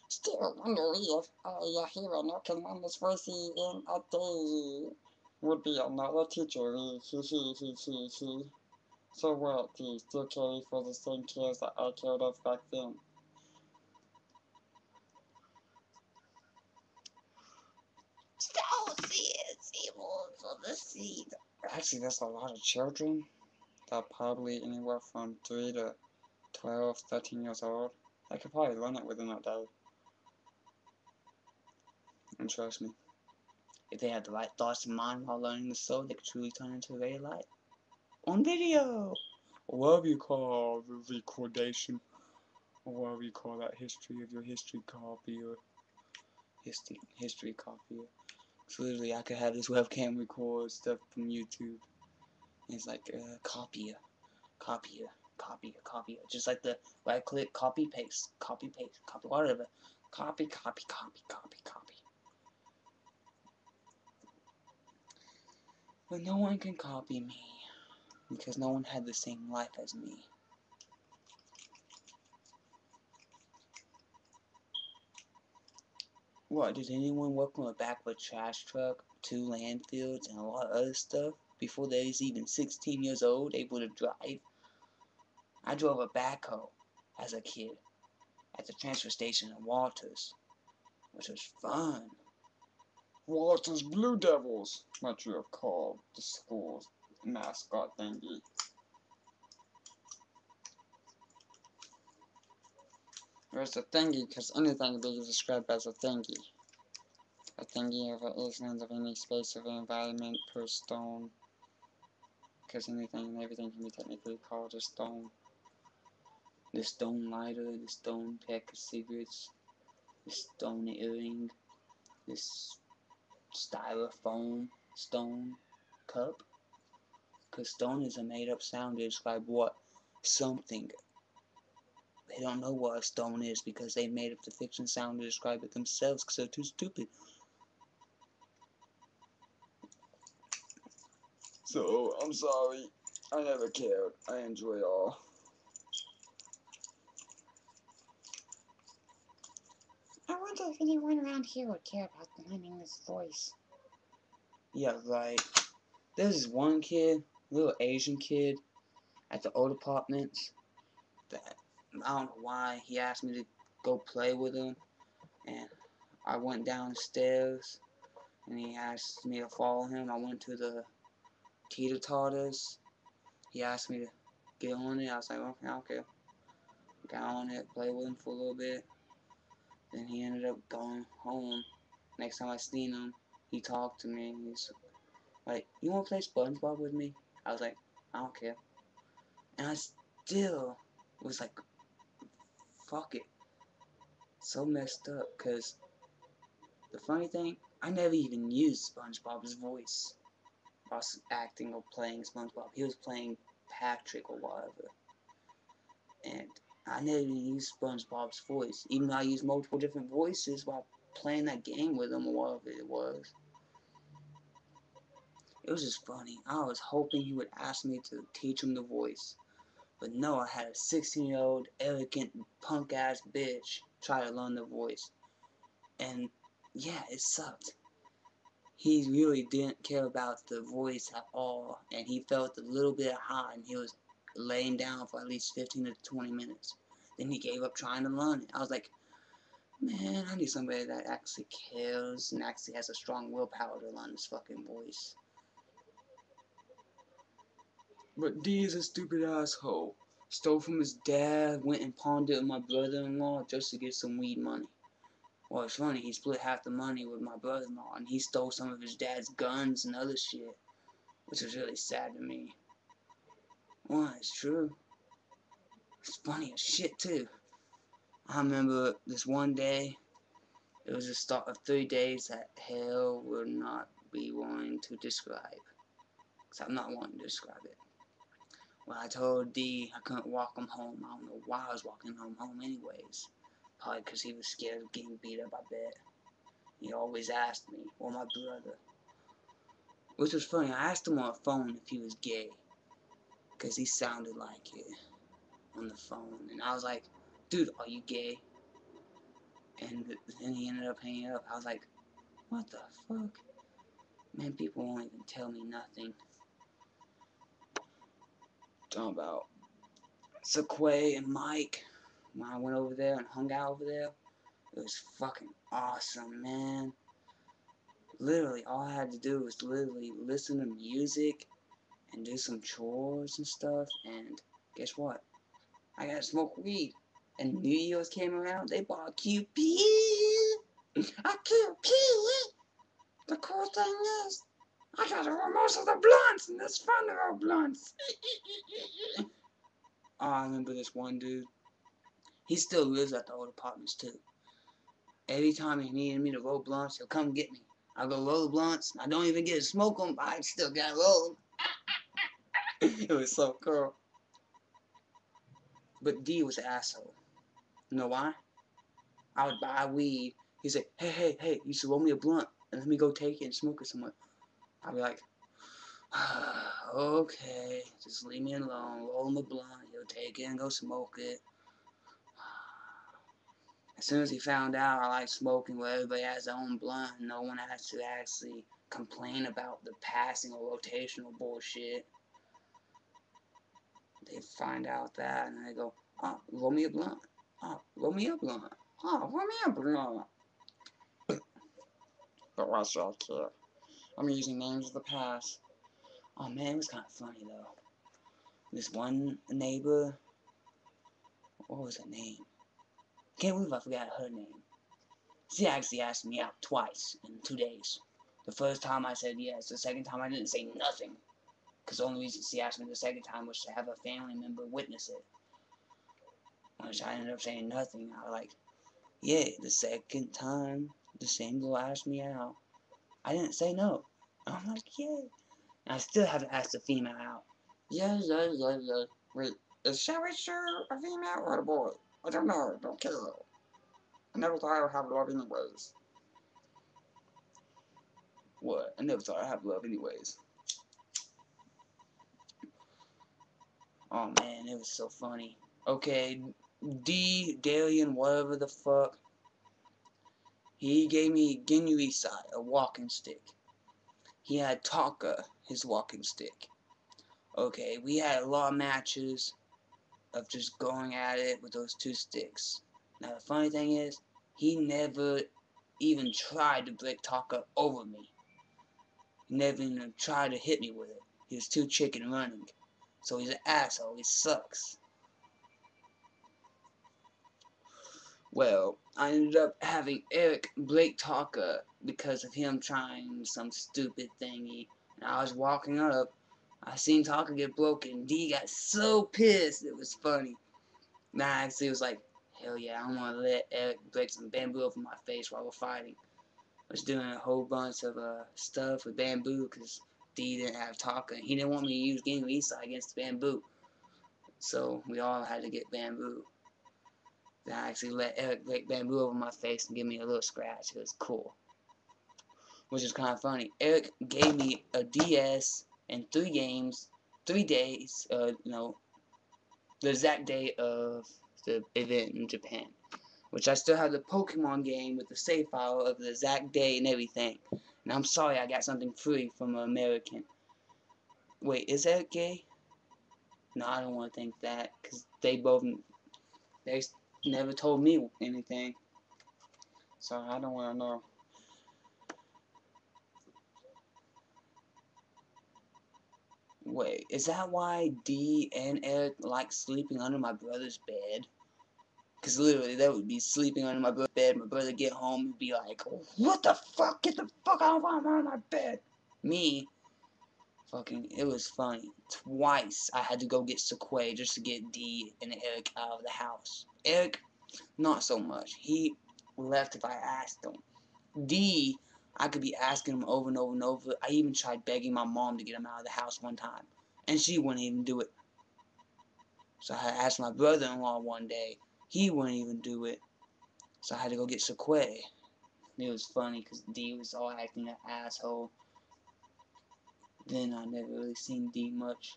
Still wonder if a hero can learn this voice in a day. Would be another teacher. So what? Do you still care for the same kids that I cared of back then? Actually, that's a lot of children. They're probably anywhere from 3 to 12, 13 years old. I could probably learn it within a day. And trust me, if they had the right thoughts in mind while learning the soul, they could truly turn into a very light. On video! Or whatever you call recordation. Or whatever you call that history of your history copy or history copy. So literally, I could have this webcam record stuff from YouTube. And it's like, copy, just like the right click, copy paste, whatever. Copy. But no one can copy me, because no one had the same life as me. What, did anyone work on the back of a trash truck, 2 landfills, and a lot of other stuff before they was even 16 years old, able to drive? I drove a backhoe as a kid at the transfer station in Walters, which was fun. Walters Blue Devils, what you have called the school's mascot thingy. There's a thingy, because anything can be described as a thingy. A thingy of an instance of any space of an environment per stone. Because anything and everything can be technically called a stone. The stone lighter, the stone pack of cigarettes, the stone earring, this styrofoam stone cup. Because stone is a made-up sound to describe what? Something. They don't know what a stone is because they made up the fiction sound to describe it themselves because they're too stupid. So, I'm sorry. I never cared. I enjoy it all. I wonder if anyone around here would care about learning this voice. Yeah, right. There's this one kid, little Asian kid, at the old apartments that I don't know why he asked me to go play with him, and I went downstairs and he asked me to follow him. I went to the teeter-totters. He asked me to get on it. I was like, okay. Got on it, played with him for a little bit. Then he ended up going home. Next time I seen him, he talked to me. He's like, you want to play SpongeBob with me? I was like, I don't care. And I still was like, fuck it. So messed up, because the funny thing, I never even used SpongeBob's voice while acting or playing SpongeBob. He was playing Patrick or whatever. And I never even used SpongeBob's voice, even though I used multiple different voices while playing that game with him or whatever it was. It was just funny. I was hoping he would ask me to teach him the voice. But no, I had a 16-year-old, arrogant, punk-ass bitch try to learn the voice. And yeah, it sucked. He really didn't care about the voice at all. And he felt a little bit hot and he was laying down for at least 15 to 20 minutes. Then he gave up trying to learn it. I was like, man, I need somebody that actually cares and actually has a strong willpower to learn this fucking voice. But D is a stupid asshole. Stole from his dad, went and pawned it with my brother-in-law just to get some weed money. Well, it's funny, he split half the money with my brother-in-law, and he stole some of his dad's guns and other shit, which was really sad to me. Well, it's true. It's funny as shit, too. I remember this one day, it was the start of 3 days that hell would not be wanting to describe. Because I'm not wanting to describe it. Well, I told D I couldn't walk him home. I don't know why I was walking him home anyways. Probably because he was scared of getting beat up, I bet. He always asked me, or my brother. Which was funny, I asked him on the phone if he was gay. Because he sounded like it on the phone. And I was like, dude, are you gay? And then he ended up hanging up. I was like, what the fuck? Man, people won't even tell me nothing. Talking about Sequay and Mike. When I went over there and hung out over there, it was fucking awesome, man. Literally, all I had to do was literally listen to music and do some chores and stuff, and guess what? I got to smoke weed. And New Year's came around, they bought QP. A QP. The cool thing is, I got to roll most of the blunts, and it's fun to roll blunts. Oh, I remember this one dude. He still lives at the old apartments too. Every time he needed me to roll blunts, he'll come get me. I'll go roll the blunts. I don't even get to smoke them, but I still gotta roll them. It was so cool. But D was an asshole. You know why? I would buy weed. He'd say, hey, you should roll me a blunt and let me go take it and smoke it somewhere. I'd be like, okay, just leave me alone. Roll him a blunt. He'll take it and go smoke it. As soon as he found out I like smoking where everybody has their own blunt and no one has to actually complain about the passing or rotational bullshit, they find out that and they go, oh, roll me a blunt. Oh, roll me a blunt. Oh, roll me a blunt. But why should I care? I'm using names of the past. Oh man, it was kind of funny though. This one neighbor, what was her name? Can't believe I forgot her name. She actually asked me out twice in 2 days. The first time I said yes, the second time I didn't say nothing. Because the only reason she asked me the second time was to have a family member witness it. Which I ended up saying nothing. I was like, yeah, the second time the same girl asked me out, I didn't say no. I'm like, yeah. And I still haven't asked a female out. Yes. Wait, is Sherry sure a female or a boy? I don't know, don't care. I never thought I would have love anyways. What? I never thought I'd have love anyways. Oh man, it was so funny. Okay, Dalian, whatever the fuck. He gave me Genuisai, a walking stick. He had Taka, his walking stick. Okay, we had a lot of matches of just going at it with those two sticks. Now the funny thing is, he never even tried to break Taka over me. He never even tried to hit me with it. He was too chicken running. So he's an asshole, he sucks. Well, I ended up having Eric break Taka because of him trying some stupid thingy. And I was walking up, I seen Taka get broken. D got so pissed, it was funny. And I actually was like, hell yeah, I'm gonna let Eric break some bamboo over my face while we're fighting. I was doing a whole bunch of stuff with bamboo because D didn't have Taka. And he didn't want me to use Game Isai against bamboo. So we all had to get bamboo. Then I actually let Eric break bamboo over my face and give me a little scratch. It was cool. Which is kind of funny. Eric gave me a DS in 3 games, 3 days, the exact day of the event in Japan. Which I still have the Pokemon game with the save file of the exact day and everything. And I'm sorry I got something free from an American. Wait, is Eric gay? No, I don't want to think that, because they never told me anything. So I don't want to know. Wait, is that why D and Eric like sleeping under my brother's bed? Because literally, they would be sleeping under my brother's bed. My brother get home and be like, what the fuck? Get the fuck out of my bed. Me, It was funny. Twice I had to go get Sequay just to get D and Eric out of the house. Eric, not so much. He left if I asked him. D, I could be asking him over and over and over. I even tried begging my mom to get him out of the house one time, and she wouldn't even do it. So I asked my brother-in-law one day. He wouldn't even do it. So I had to go get Sequay. It was funny because D was all acting an asshole. Then I never really seen D much.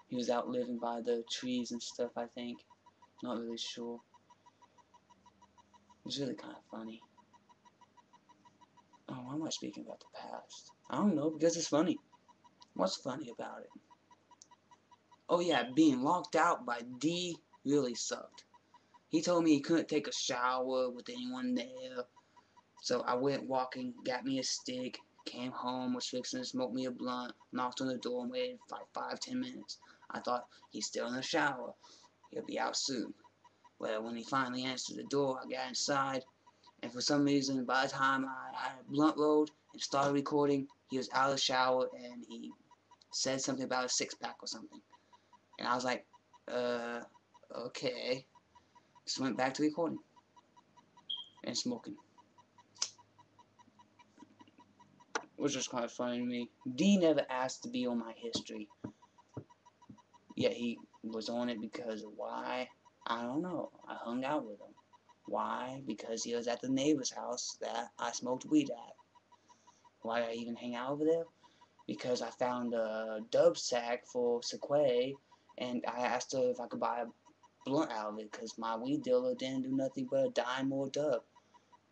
He was out living by the trees and stuff, I think. Not really sure. It was really kind of funny. Oh, why am I speaking about the past? I don't know, because it's funny. What's funny about it? Oh yeah, being locked out by D really sucked. He told me he couldn't take a shower with anyone there. So I went walking, got me a stick, came home, was fixing to smoke me a blunt, knocked on the door and waited for like 5-10 minutes. I thought, he's still in the shower. He'll be out soon. Well, when he finally answered the door, I got inside, and for some reason, by the time I had a blunt rolled and started recording, he was out of the shower and he said something about a six-pack or something. And I was like, okay. Just went back to recording and smoking. Which was kind of funny to me. D never asked to be on my history. Yet he was on it because of why? I don't know. I hung out with him. Why? Because he was at the neighbor's house that I smoked weed at. Why did I even hang out over there? Because I found a dub sack for Sequay, and I asked her if I could buy a blunt out of it, because my weed dealer didn't do nothing but a dime or a dub.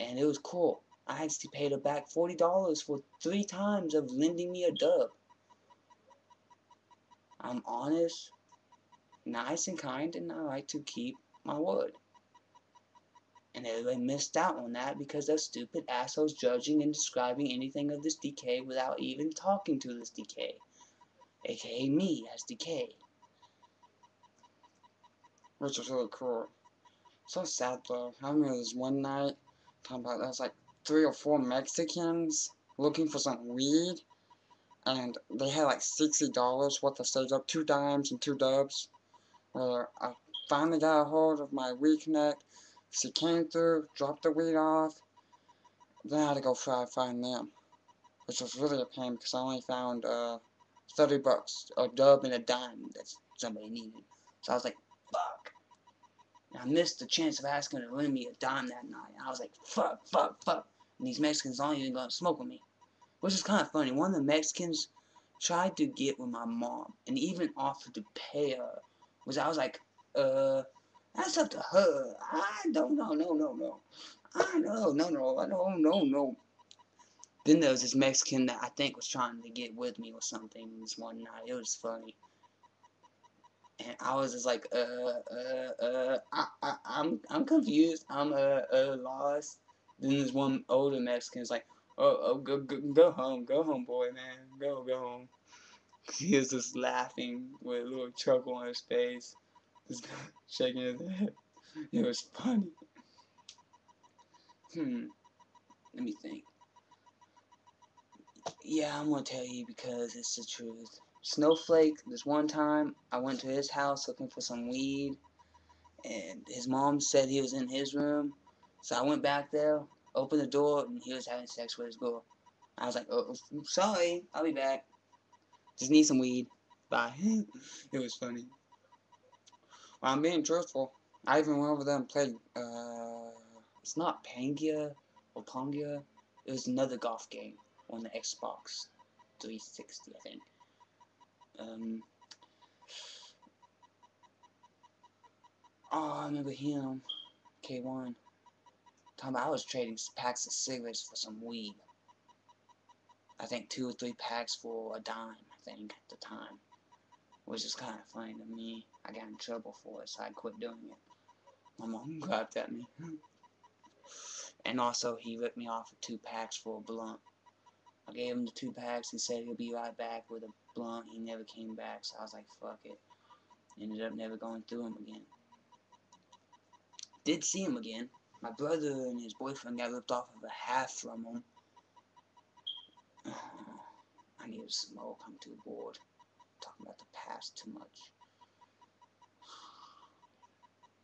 And it was cool. I actually paid her back $40 for 3 times of lending me a dub. I'm honest, nice and kind, and I like to keep my word. And everybody missed out on that because those stupid assholes judging and describing anything of this DK without even talking to this DK. AKA me as DK. Which was really cool. So sad though. I remember this one night, talking about there was like 3 or 4 Mexicans looking for some weed. And they had like $60 worth of stage up, 2 dimes and 2 dubs. Where I finally got a hold of my weed connect. She came through, dropped the weed off. Then I had to go try to find them. Which was really a pain because I only found $30, a dub and a dime that somebody needed. So I was like, fuck. And I missed the chance of asking her to lend me a dime that night. I was like, fuck. And these Mexicans aren't even gonna smoke with me. Which is kind of funny. One of the Mexicans tried to get with my mom and even offered to pay her. I was like, that's up to her. I don't know, no. I know, no. Then there was this Mexican that I think was trying to get with me or something this one night. It was funny. And I was just like, I'm confused. I'm, lost. Then this one older Mexican's like, go home, boy, man. Go home. He was just laughing with a little chuckle on his face. Just shaking his head. It was funny. Let me think. Yeah, I'm gonna tell you because it's the truth. Snowflake, this one time, I went to his house looking for some weed, and his mom said he was in his room, so I went back there, opened the door, and he was having sex with his girl. I was like, oh, sorry, I'll be back. Just need some weed. Bye. It was funny. Well, I'm being truthful. I even went over there and played, it's not Pangia or Pongia. It was another golf game on the Xbox 360, I think. I remember him, K1, talking about I was trading packs of cigarettes for some weed. I think 2 or 3 packs for a dime, I think, at the time. Which is kind of funny to me. I got in trouble for it, so I quit doing it. My mom grabbed at me. And also, he ripped me off with 2 packs for a blunt. I gave him the 2 packs. He said he'll be right back with a blunt. He never came back, so I was like, fuck it. Ended up never going through him again. Did see him again. My brother and his boyfriend got ripped off of a half from him. I need to smoke. I'm too bored. Talking about the past too much.